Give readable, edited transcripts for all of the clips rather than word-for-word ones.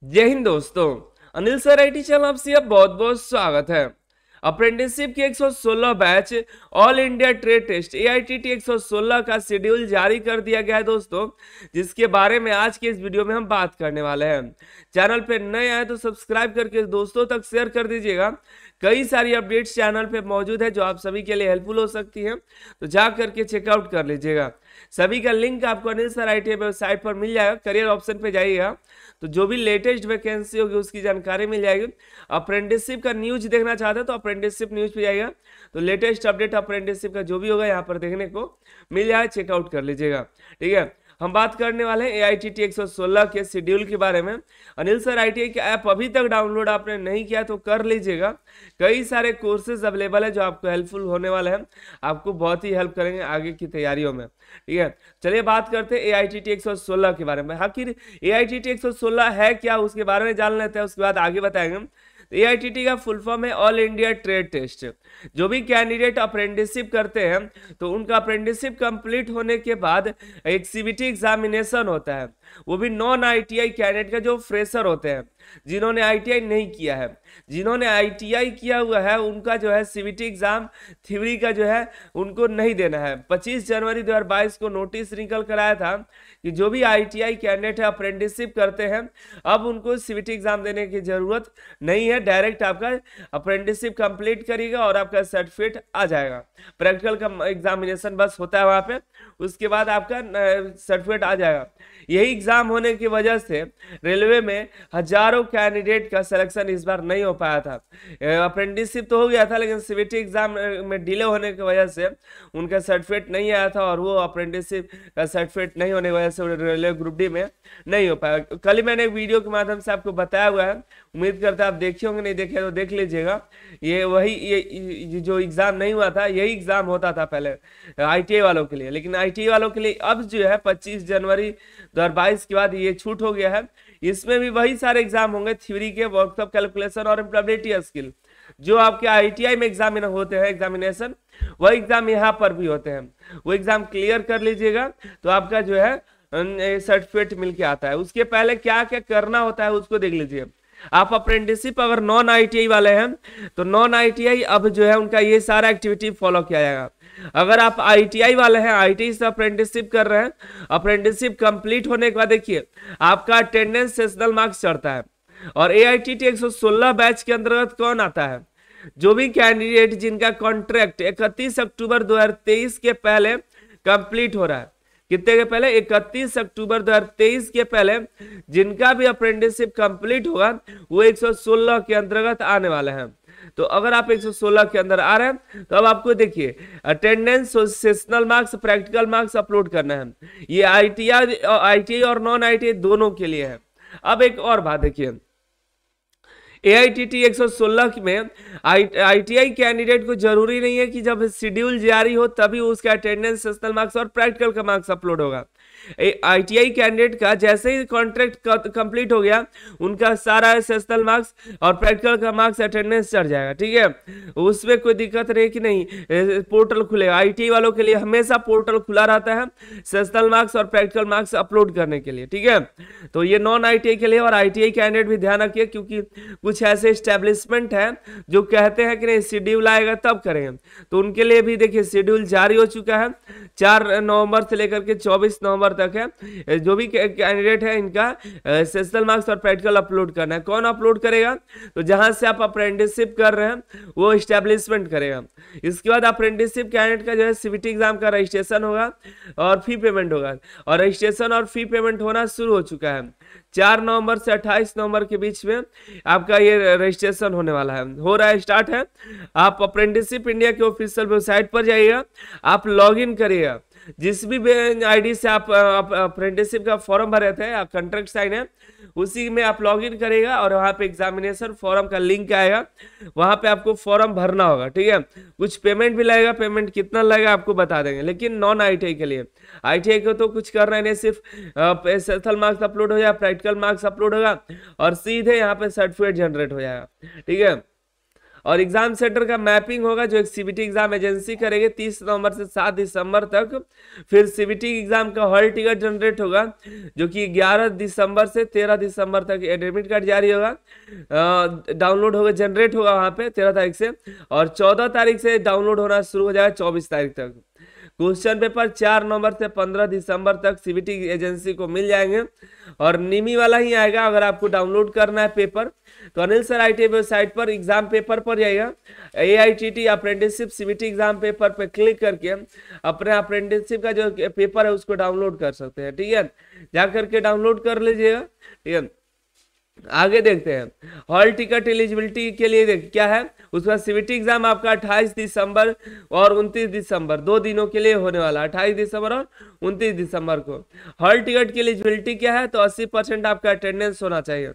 जय हिंद दोस्तों। Anil sir IT channel आपसे बहुत बहुत स्वागत है। अप्रेंटिसशिप की 116 batch all India trade test AITT 116 का शेड्यूल जारी कर दिया गया है दोस्तों, जिसके बारे में आज के इस वीडियो में हम बात करने वाले हैं। चैनल पे नए आए तो सब्सक्राइब करके दोस्तों तक शेयर कर दीजिएगा। कई सारी अपडेट्स चैनल पे मौजूद है जो आप सभी के लिए हेल्पफुल हो सकती हैं, तो जा करके चेकआउट कर लीजिएगा। सभी का लिंक आपको अनिल सर आईटी वेबसाइट पर मिल जाएगा। करियर ऑप्शन पे जाइएगा तो जो भी लेटेस्ट वैकेंसी होगी उसकी जानकारी मिल जाएगी। अप्रेंटिसशिप का न्यूज देखना चाहते हैं तो अप्रेंटिसशिप न्यूज पे जाइएगा, तो लेटेस्ट अपडेट अप्रेंटिसशिप का जो भी होगा यहाँ पर देखने को मिल जाए, चेकआउट कर लीजिएगा। ठीक है, हम बात करने वाले हैं एआईटीटी 116 के शेड्यूल के बारे में। अनिल सर आईटीआई का ऐप अभी तक डाउनलोड आपने नहीं किया तो कर लीजिएगा। कई सारे कोर्सेज अवेलेबल है जो आपको हेल्पफुल होने वाले हैं, आपको बहुत ही हेल्प करेंगे आगे की तैयारियों में। ठीक है, चलिए बात करते हैं एआईटीटी 116 के बारे में। आखिर एआईटीटी 116 है क्या, उसके बारे में जान लेते हैं, उसके बाद आगे बताएंगे। एआईटीटी का फुल फॉर्म है ऑल इंडिया ट्रेड टेस्ट। जो भी कैंडिडेट अप्रेंटिसशिप करते हैं तो उनका अप्रेंटिसशिप कंप्लीट होने के बाद एक सीबीटी एग्जामिनेशन होता है, वो भी नॉन आईटीआई कैंडिडेट का, जो फ्रेशर होते हैं, जिन्होंने आईटीआई नहीं किया है। जिन्होंने आईटीआई किया हुआ है उनका जो है सीबीटी एग्जाम थ्योरी का जो है उनको नहीं देना है। 25 जनवरी 2022 को नोटिस निकल कर आया था कि जो भी आईटीआई कैंडिडेट है अप्रेंटिसशिप करते हैं अब उनको सीबीटी एग्जाम देने की जरूरत नहीं है। डायरेक्ट आपका अप्रेंटिसशिप कंप्लीट करिएगा और आपका सर्टिफिकेट आ जाएगा। प्रैक्टिकल का एग्जामिनेशन बस होता है वहां पे, उसके बाद आपका सर्टिफिकेट आ जाएगा। यही एग्जाम होने की वजह से रेलवे में हजारों कैंडिडेट का सिलेक्शन इस बार नहीं हो पाया था। अप्रेंटिसशिप तो हो गया था लेकिन सीबीटी एग्जाम में डिले होने की वजह से उनका सर्टिफिकेट नहीं आया था, और वो अप्रेंटिसशिप का सर्टिफिकेट नहीं होने की वजह से रेलवे ग्रुप डी में नहीं हो पाया। कल ही मैंने एक वीडियो के माध्यम से आपको बताया हुआ है, उम्मीद करता है आप देखे होंगे, नहीं देखे तो देख लीजिएगा। ये वही ये जो एग्जाम नहीं हुआ था यही एग्जाम होता था पहले आईटीआई वालों के लिए, लेकिन आईटीआई वालों के लिए अब जो है 25 जनवरी 2022 के बाद ये छूट हो गया है। इसमें भी वही सारे एग्जाम होंगे, थ्योरी के, वर्कशॉप, कैलकुलेशन और एम्प्लॉयबिलिटी स्किल, जो आपके आईटीआई में एग्जाम होते हैं एग्जामिनेशन, वह एग्जाम यहाँ पर भी होते हैं। वो एग्जाम क्लियर कर लीजिएगा तो आपका जो है सर्टिफिकेट मिलके आता है। उसके पहले क्या क्या करना होता है उसको देख लीजिए। आप अप्रेंटिसशिप अगर नॉन आईटीआई वाले हैं तो नॉन आईटीआई अब जो है उनका ये सारा एक्टिविटी फॉलो किया जाएगा। अगर आप आईटीआई वाले हैं, आईटीआई से अप्रेंटिसशिप कर रहे हैं, अप्रेंटिसशिप कंप्लीट होने के बाद देखिए आपका अटेंडेंस सेशनल मार्क्स चढ़ता है। और एआईटीटी 116 बैच के अंतर्गत कौन आता है? जो भी कैंडिडेट जिनका कॉन्ट्रैक्ट 31 अक्टूबर 2023 के पहले कंप्लीट हो रहा है, कितने के पहले? 31 अक्टूबर 2023 के पहले जिनका भी अप्रेंटिसशिप कंप्लीट होगा वो 116 के अंतर्गत आने वाले हैं। तो अगर आप 116 के अंदर आ रहे हैं तो अब आपको देखिए attendance, sessional marks, practical marks upload करना है। ये आईटीआई और नॉन आईटीआई दोनों के लिए है। अब एक और बात देखिए, एआईटीटी 116 में आईटीआई कैंडिडेट को जरूरी नहीं है कि जब शेड्यूल जारी हो तभी उसका अटेंडेंस, सेशनल मार्क्स और प्रैक्टिकल का मार्क्स अपलोड होगा। आईटीआई कैंडिडेट का जैसे ही कॉन्ट्रैक्ट कंप्लीट हो गया उनका सारा सेशनल मार्क्स और प्रैक्टिकल का मार्क्स अटेंडेंस चढ़ जाएगा। ठीक है, उसमें कोई दिक्कत नहीं कि नहीं, पोर्टल खुलेगा। आईटीआई वालों के लिए हमेशा पोर्टल खुला रहता है सेशनल मार्क्स और प्रैक्टिकल मार्क्स अपलोड करने के लिए। ठीक है, तो ये नॉन आईटीआई के लिए, और आईटीआई कैंडिडेट भी ध्यान रखिए क्योंकि कुछ ऐसे एस्टेब्लिशमेंट है जो कहते हैं कि नहीं शेड्यूल आएगा तब करेंगे, तो उनके लिए भी देखिए शेड्यूल जारी हो चुका है। 4 नवंबर से लेकर के 24 नवंबर तक है। जो भी कैंडिडेट है इनका सेशनल मार्क्स और प्रैक्टिकल अपलोड करना है। कौन अपलोड करेगा? तो जहां से आप अप्रेंटिसशिप कर रहे हैं वो एस्टेब्लिशमेंट करेगा। इसके बाद अप्रेंटिसशिप कैंडिडेट का जो है सीबीटी एग्जाम का रजिस्ट्रेशन होगा और फी पेमेंट होगा, और रजिस्ट्रेशन और फी पेमेंट होना शुरू हो चुका है। 4 नवंबर से 28 नवंबर के बीच में आपका ये रजिस्ट्रेशन होने वाला है, हो रहा है, स्टार्ट है। आप अप्रेंटिसशिप इंडिया के ऑफिशियल वेबसाइट पर जाइएगा, आप लॉग इन करिएगा। जिस भी आईडी से आप अप्रेंटिसशिप का फॉर्म भरे थे, कॉन्ट्रैक्ट साइन है, उसी में आप लॉग इन करिएगा और वहाँ पे एग्जामिनेशन फॉर्म का लिंक आएगा, वहाँ पे आपको फॉर्म भरना होगा। ठीक है, कुछ पेमेंट भी लगेगा, पेमेंट कितना लगेगा आपको बता देंगे, लेकिन नॉन आईटीआई के लिए। आईटीआई को तो कुछ करना नहीं, सिर्फ सेशनल मार्क्स अपलोड हो जाएगा, प्रैक्टिकल मार्क्स अपलोड होगा और सीधे यहाँ पे सर्टिफिकेट जनरेट हो जाएगा। ठीक है, और एग्जाम सेंटर का मैपिंग होगा जो एक सीबीटी एग्जाम एजेंसी करेगी 30 नवंबर से 7 दिसंबर तक। फिर सीबीटी एग्जाम का हॉल टिकट जनरेट होगा जो कि 11 दिसंबर से 13 दिसंबर तक एडमिट कार्ड जारी होगा, डाउनलोड होगा, जनरेट होगा वहां पे 13 तारीख से, और 14 तारीख से डाउनलोड होना शुरू हो जाएगा 24 तारीख तक। क्वेश्चन पेपर 4 नवंबर से 15 दिसंबर तक सीबीटी एजेंसी को मिल जाएंगे और निमी वाला ही आएगा। अगर आपको डाउनलोड करना है पेपर तो अनिल सर आईटी वेबसाइट पर एग्जाम पेपर पर जाइएगा, AITT apprenticeship CBT exam paper पे क्लिक करके अपने अप्रेंटिसशिप का जो पेपर है उसको डाउनलोड कर सकते हैं। ठीक है, जा करके डाउनलोड कर लीजिएगा। ठीक है, आगे देखते हैं हॉल टिकट एलिजिबिलिटी के लिए देख क्या है। उसका सीबीटी एग्जाम आपका 28 दिसंबर और 29 दिसंबर 2 दिनों के लिए होने वाला है, 28 दिसंबर और 29 दिसंबर को। हॉल टिकट की एलिजिबिलिटी क्या है तो 80% आपका अटेंडेंस होना चाहिए,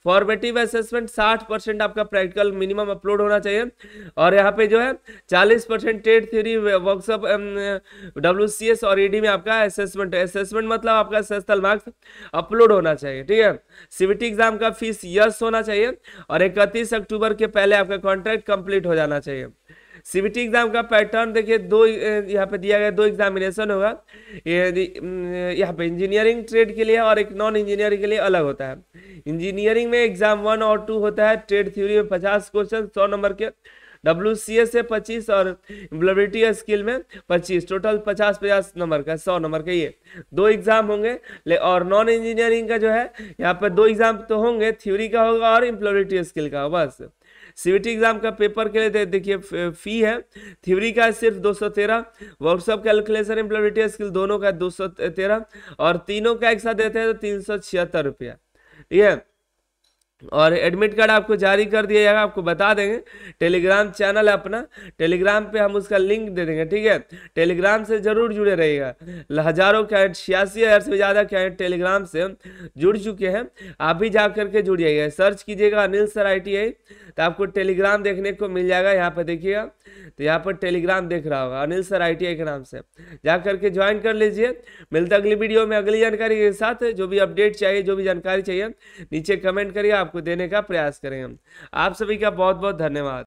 फॉर्मेटिव असेसमेंट 60% आपका प्रैक्टिकल मिनिमम अपलोड होना चाहिए, और यहाँ पे जो है 40% टेट थ्योरी वर्कशॉप WCS और ED में आपका असेसमेंट मतलब आपका स्थल मार्क्स अपलोड होना चाहिए। ठीक है, सीबीटी एग्जाम का फीस यस होना चाहिए और 31 अक्टूबर के पहले आपका कॉन्ट्रैक्ट कंप्लीट हो जाना चाहिए। सीबीटी एग्जाम का पैटर्न देखिए, दो यहाँ पे दिया गया, 2 एग्जामिनेशन होगा। यहाँ पे इंजीनियरिंग ट्रेड के लिए और एक नॉन इंजीनियरिंग के लिए अलग होता है। इंजीनियरिंग में एग्जाम 1 और 2 होता है, ट्रेड थ्योरी में 50 क्वेश्चन 100 नंबर के, WCS से 25 और एम्प्लॉयबिलिटी स्किल में 25, टोटल 50 नंबर का 100 नंबर का ये 2 एग्जाम होंगे। और नॉन इंजीनियरिंग का जो है यहाँ पर 2 एग्जाम तो होंगे, थ्योरी का होगा और एम्प्लॉयबिलिटी स्किल का। बस सीबीटी एग्जाम का पेपर के लिए देखिए फी है, थ्योरी का सिर्फ 213, वर्कशॉप कैलकुलेशन एम्प्लॉयबिलिटी स्किल दोनों का 213, और तीनों का एक साथ देते हैं तो 376 रुपया। ठीक है, और एडमिट कार्ड आपको जारी कर दिया जाएगा, आपको बता देंगे। टेलीग्राम चैनल है अपना, टेलीग्राम पे हम उसका लिंक दे देंगे। ठीक है, टेलीग्राम से जरूर जुड़े रहिएगा। हजारों कैंडिडेट 86,000 से ज्यादा कैंडिडेट टेलीग्राम से जुड़ चुके हैं, आप भी जा करके जुड़िएगा। सर्च कीजिएगा अनिल सर ITI तो आपको टेलीग्राम देखने को मिल जाएगा। यहाँ पे देखिएगा तो यहाँ पर टेलीग्राम देख रहा होगा अनिल सर ITI के नाम से, जा करके ज्वाइन कर लीजिए। मिलता अगली वीडियो में अगली जानकारी के साथ। जो भी अपडेट चाहिए, जो भी जानकारी चाहिए नीचे कमेंट करिए, आपको देने का प्रयास करेंगे हम। आप सभी का बहुत बहुत धन्यवाद।